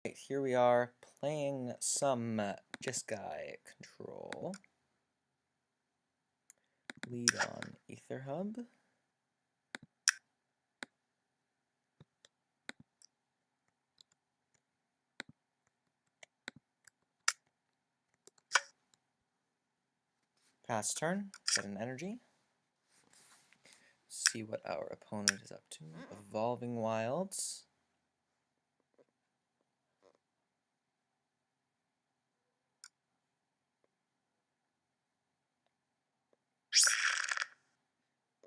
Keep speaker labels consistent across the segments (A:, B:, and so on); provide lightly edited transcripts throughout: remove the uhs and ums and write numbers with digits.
A: Right, here we are playing some Jeskai control. Lead on Ether Hub. Pass turn, get an energy. See what our opponent is up to. Evolving Wilds.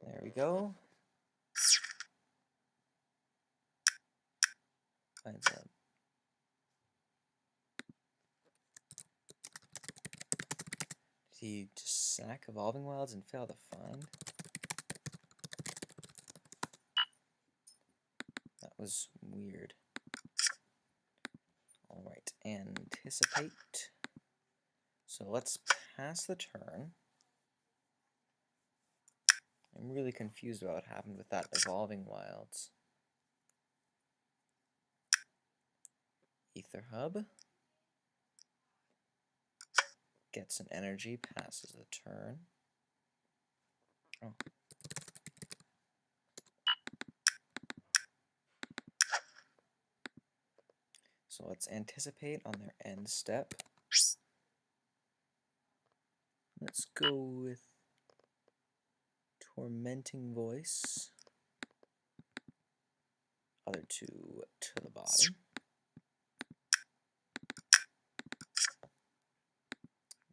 A: There we go. Finds a Did he just sack Evolving Wilds and fail to find? That was weird. Alright, anticipate. So let's pass the turn. I'm really confused about what happened with that Evolving Wilds. Ether Hub. Gets an energy, passes the turn. Oh. So let's anticipate on their end step. Let's go with Tormenting Voice. Other two to the bottom.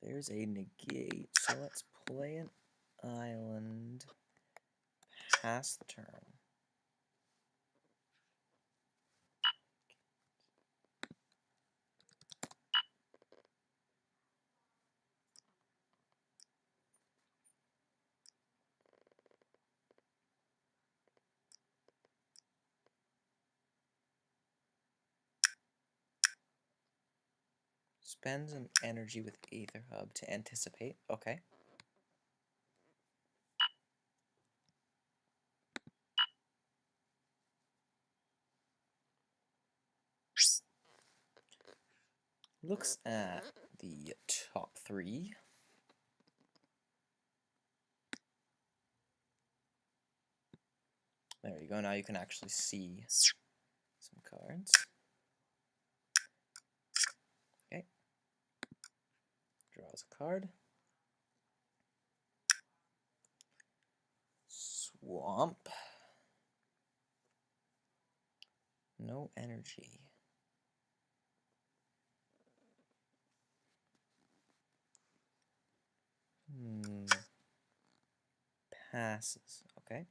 A: There's a negate, so let's play an island. Pass the turn. Spends an energy with Ether Hub to anticipate. Okay. Looks at the top three. There you go. Now you can actually see some cards. Okay. Draws a card. Swamp. No energy. Passes. Okay.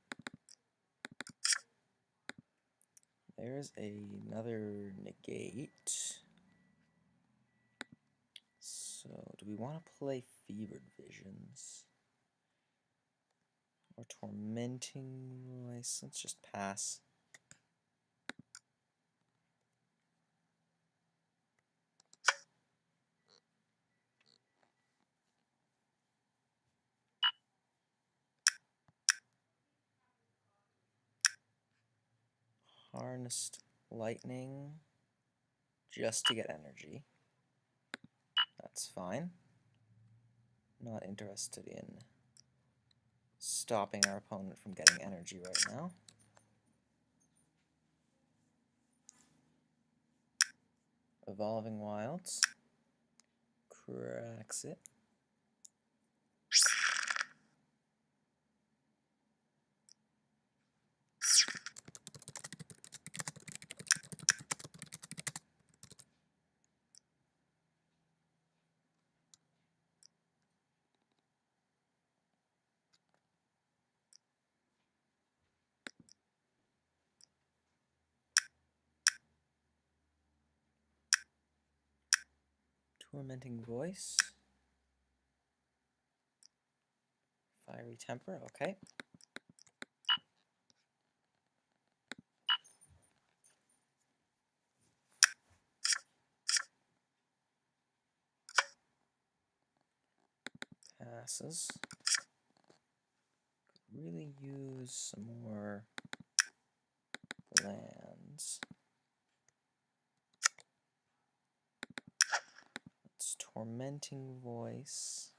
A: There's another negate. So, do we want to play Fevered Visions? Or Tormenting Voice? Let's just pass. Harnessed Lightning. Just to get energy. That's fine. Not interested in stopping our opponent from getting energy right now. Evolving Wilds. Cracks it. Tormenting Voice. Fiery Temper, okay. Passes. Could really use some more lands. Tormenting Voice.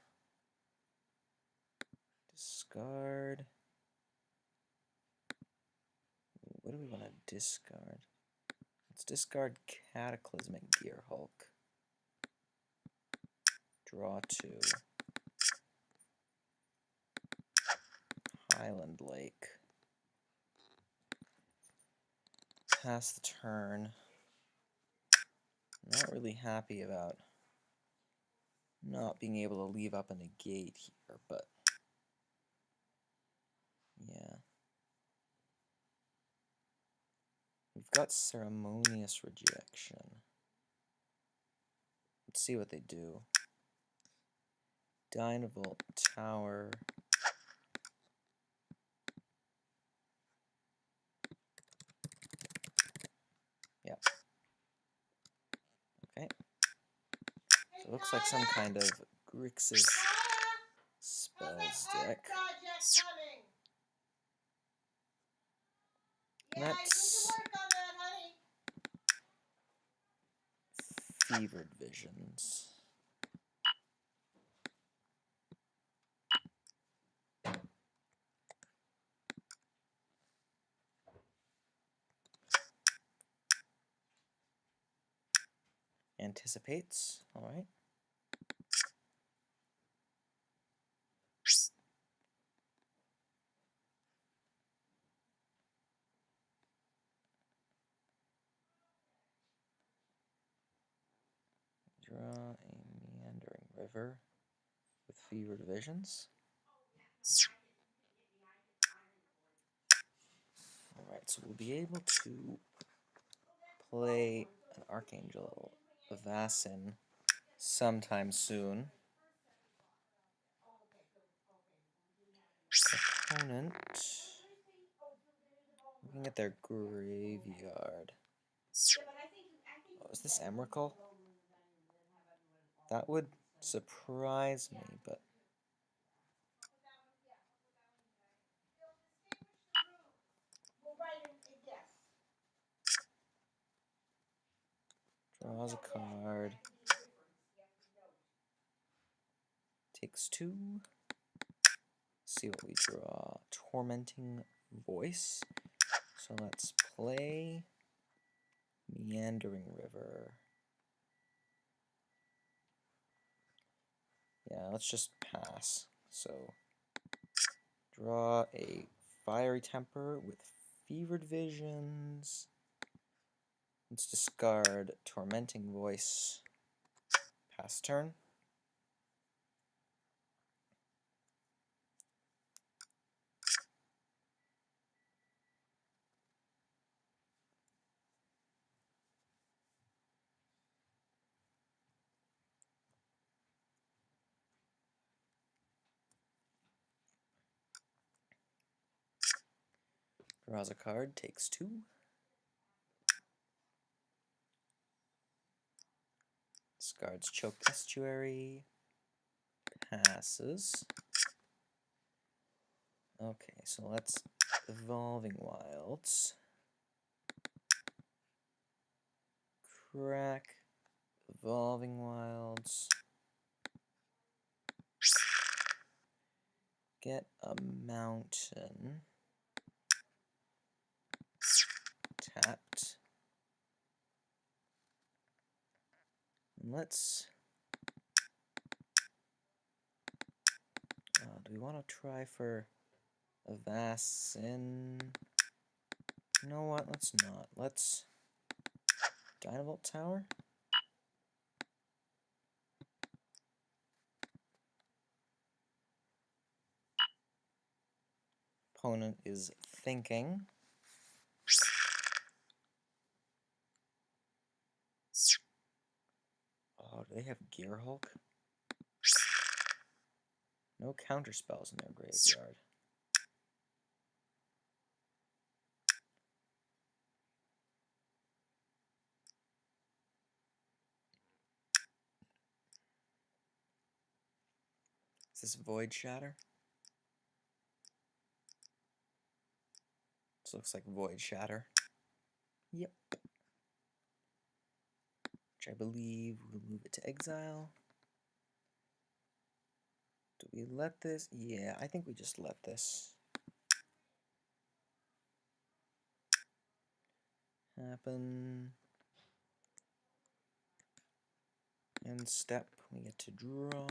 A: Discard. What do we want to discard? Let's discard Cataclysmic Gearhulk. Draw 2. Highland Lake. Pass the turn. Not really happy about not being able to leave up a negate here, but yeah. We've got Ceremonious Rejection. Let's see what they do. Dynavolt Tower. Yep. Okay. So it looks like some kind of Grixis spells deck. That's Fevered Visions. Anticipates, alright. Draw a Meandering River with Fevered Visions. Alright, so we'll be able to play an Archangel Vassin sometime soon. Opponent, looking at their graveyard. Oh, is this Emrakul? That would surprise me, but draws a card. Takes 2. See what we draw. Tormenting Voice. So let's play Meandering River. Yeah, let's just pass. So draw a Fiery Temper with Fevered Visions. Let's discard Tormenting Voice. Pass turn. Draws a card, takes 2. Discards Choked Estuary. Passes. Okay, so let's Evolving Wilds. Crack. Evolving Wilds. Get a mountain. Tapped. And let's... do we want to try for a Vassin? You know what? Let's not. Let's Dynavolt Tower. Opponent is thinking. Oh, do they have Gearhulk? No counterspells in their graveyard. Is this Void Shatter? This looks like Void Shatter. Yep. Which I believe we'll move it to exile. Do we let this? Yeah, I think we just let this happen. And step, we get to draw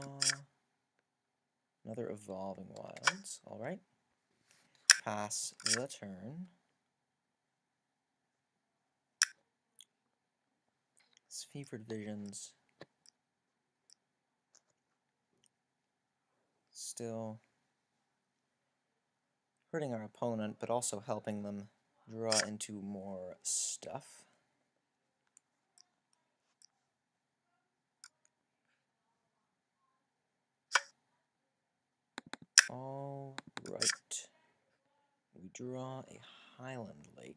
A: another Evolving Wilds. All right. Pass the turn. It's Fevered Visions. Still hurting our opponent, but also helping them draw into more stuff. All right. We draw a Highland Lake.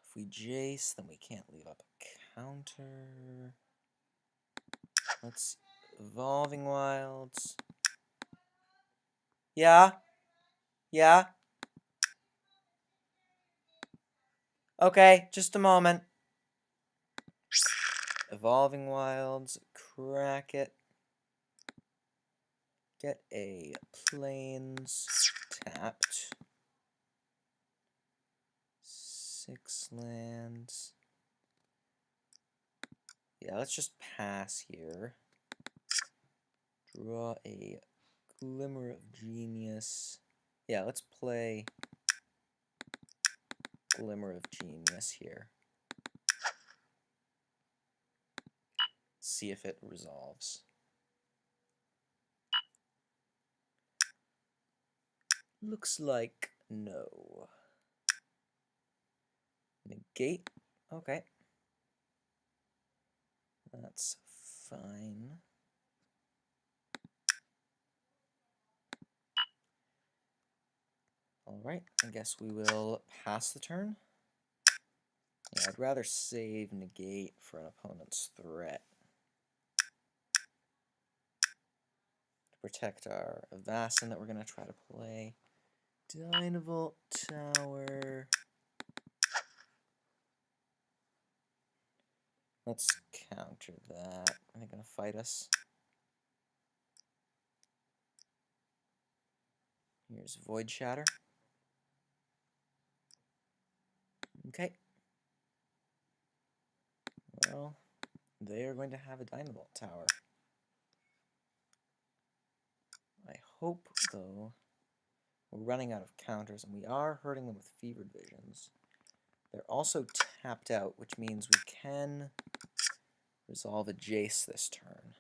A: If we Jace, then we can't leave up a counter. Let's Evolving Wilds. Yeah? Yeah? Okay, just a moment. Evolving Wilds, crack it. Get a Plains tapped. 6 lands. Yeah, let's just pass here. Draw a Glimmer of Genius. Yeah, let's play Glimmer of Genius here. See if it resolves. Looks like no. Negate. Okay. That's fine. Alright, I guess we will pass the turn. Yeah, I'd rather save Negate for an opponent's threat. To protect our Avacyn that we're going to try to play. Dynavolt Tower. Let's counter that. Are they going to fight us? Here's Void Shatter. Okay. Well, they are going to have a Dynavolt Tower. I hope, though, we're running out of counters, and we are hurting them with Fevered Visions. They're also tapped out, which means we can resolve a Jace this turn.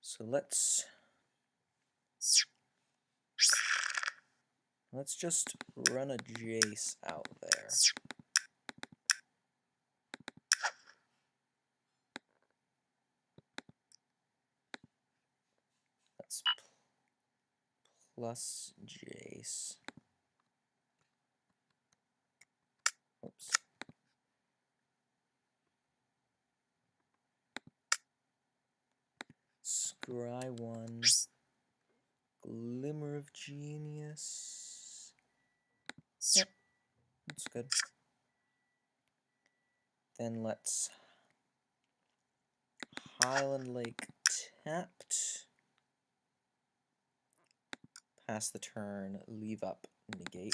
A: So let's just run a Jace out there. Let's plus Jace. Oops. Scry 1. Glimmer of Genius. Yep, that's good. Then let's Highland Lake tapped. Pass the turn, leave up, negate.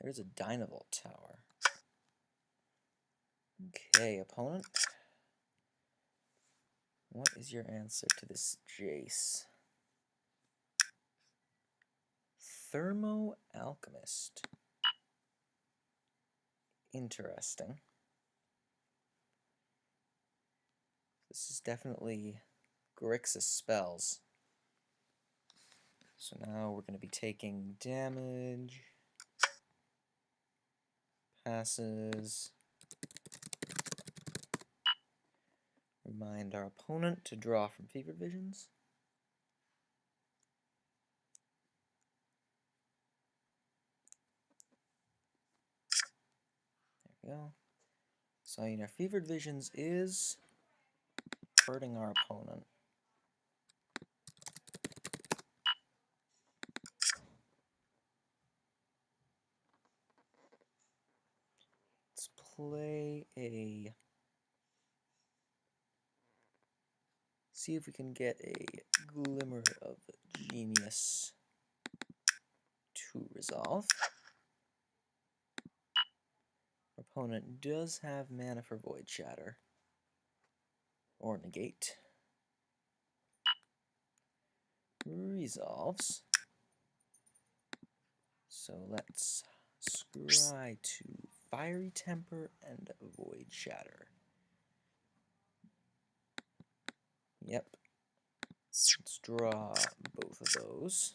A: There's a Dynavolt Tower. Okay, opponent. What is your answer to this Jace? Thermo Alchemist. Interesting. This is definitely Grixis spells. So now we're going to be taking damage. Passes. Remind our opponent to draw from Fevered Visions. There we go. So our Fevered Visions is hurting our opponent. play a... See if we can get a Glimmer of Genius to resolve. Our opponent does have mana for Void Shatter. Or Negate. Resolves. So let's scry to Fiery Temper and Void Shatter. Yep. Let's draw both of those.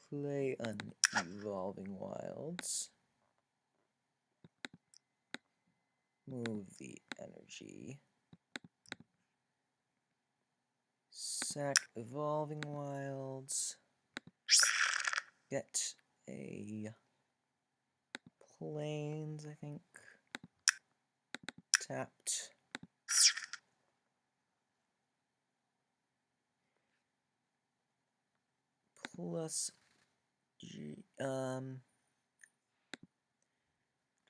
A: Play an Evolving Wilds. Move the energy. Sack Evolving Wilds. Get a Plains, I think. Tapped. Plus G. Do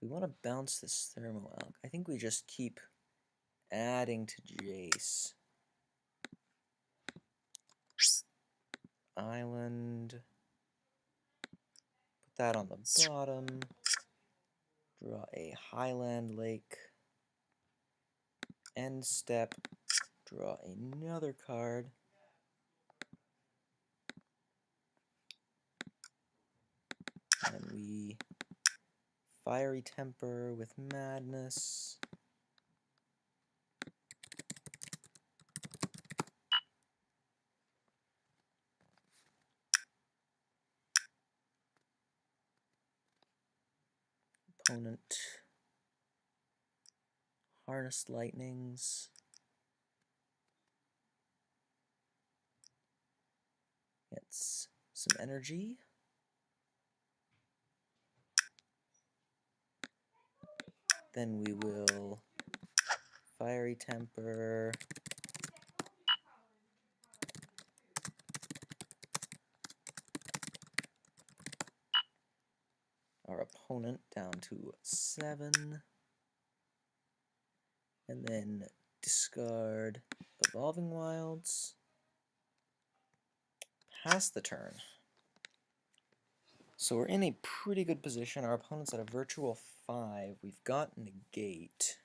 A: we want to bounce this Thermo Alk? I think we just keep adding to Jace. Island. Put that on the bottom. Draw a Highland Lake. End step. Draw another card. And we Fiery Temper with Madness. Opponent Harnessed Lightnings. Gets some energy. Then we will Fiery Temper. Our opponent down to 7. And then discard Evolving Wilds. Pass the turn. So we're in a pretty good position. Our opponent's at a virtual 5. We've got Negate.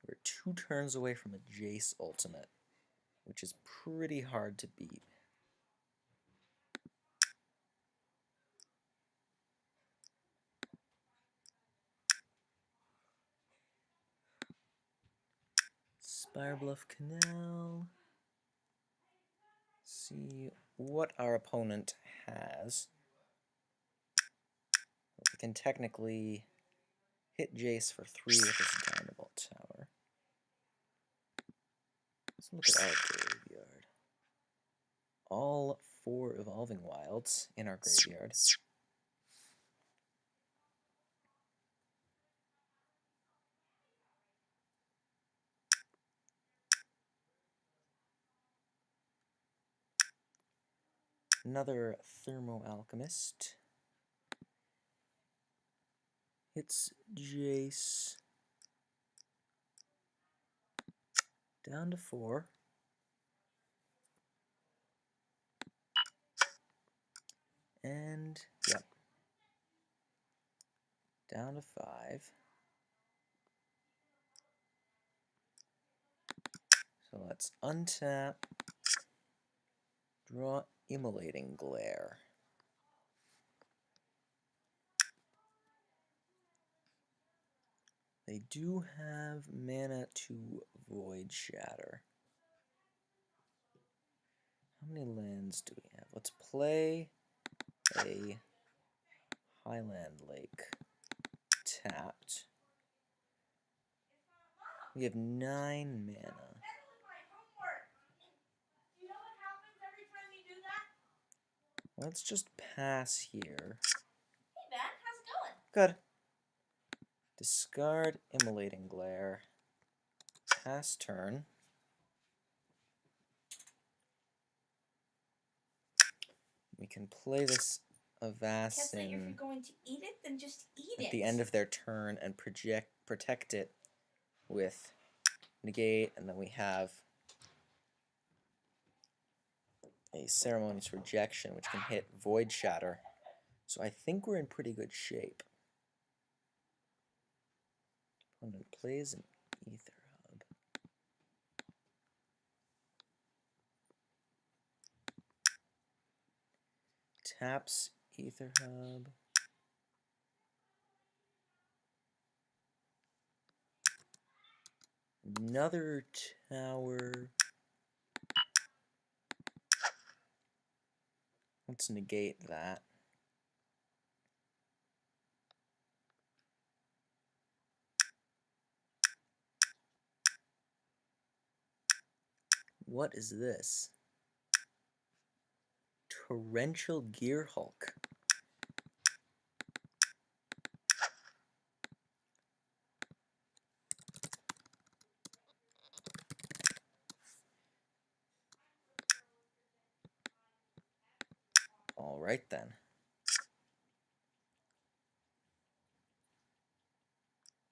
A: We're 2 turns away from a Jace ultimate, which is pretty hard to beat. Spirebluff Canal. See what our opponent has. We can technically hit Jace for 3 with his Dynavolt Tower. Let's look at our graveyard. All 4 Evolving Wilds in our graveyard. Another Thermo Alchemist. Hits Jace. Down to 4. And, yep. Down to 5. So let's untap. Draw Immolating Glare. They do have mana to Void Shatter. How many lands do we have? Let's play a Highland Lake tapped. We have 9 mana. Let's just pass here.
B: Hey Ben, how's it going?
A: Good. Discard Immolating Glare. Pass turn. We can play this
B: Can't say if you're
A: Avacyn
B: going to eat it, then just eat it.
A: at the end of their turn and protect it with negate, and then we have a Ceremonious Rejection, which can hit Void Shatter. So I think we're in pretty good shape. Opponent plays an Ether Hub. Taps Ether Hub. Another tower. Let's negate that. What is this? Torrential Gear Hulk. All right then.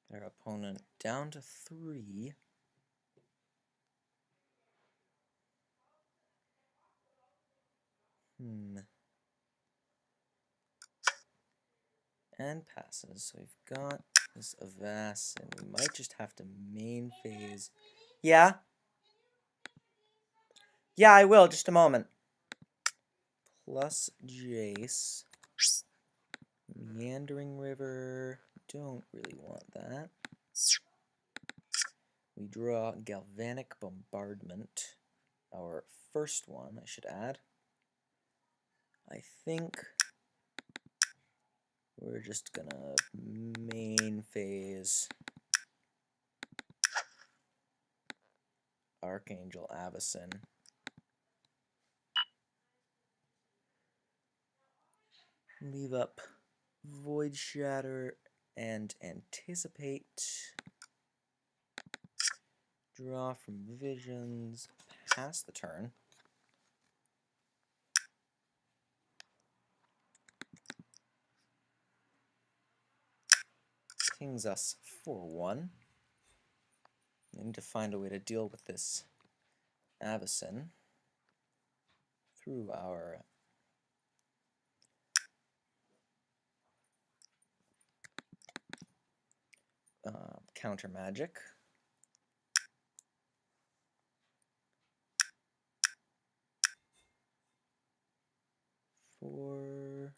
A: Their opponent down to 3. And passes. So we've got this Avacyn. We might just have to main phase. Yeah? Yeah, I will. Just a moment. Plus Jace. Meandering River. Don't really want that. We draw Galvanic Bombardment. Our first one, I should add. I think we're just gonna main phase Archangel Avacyn. Leave up Void Shatter and Anticipate. Draw from Visions. Pass the turn. Pings us for 1. We need to find a way to deal with this Avacyn through our counter magic. For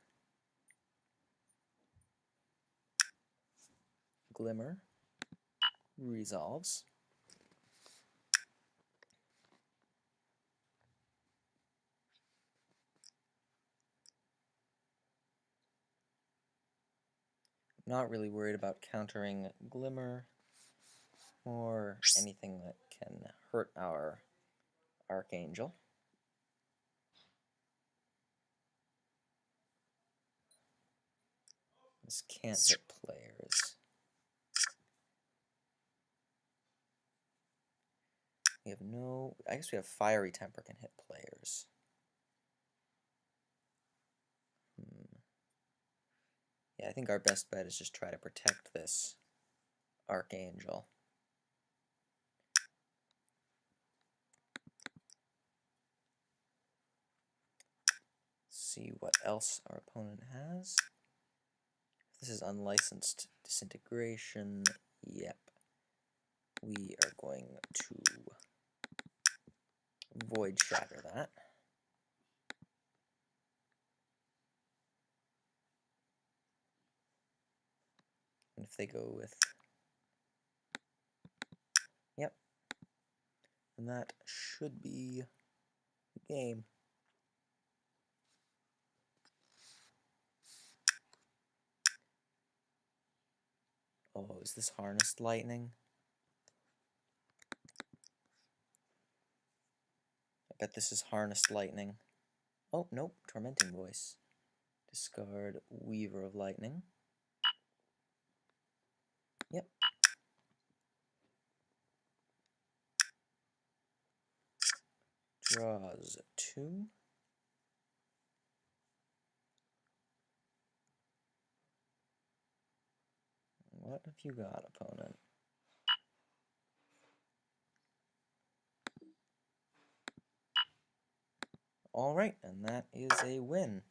A: Glimmer resolves. Not really worried about countering Glimmer or anything that can hurt our Archangel. This can't hit players. We have no... I guess we have Fiery Temper can hit players. Yeah, I think our best bet is just try to protect this Archangel. See what else our opponent has. This is Unlicensed Disintegration. Yep. We are going to Void Shatter that. And if they go with... Yep. And that should be the game. Oh, is this Harnessed Lightning? I bet this is Harnessed Lightning. Oh, nope. Tormenting Voice. Discard Weaver of Lightning. Yep. Draws 2. What have you got, opponent? Alright, and that is a win.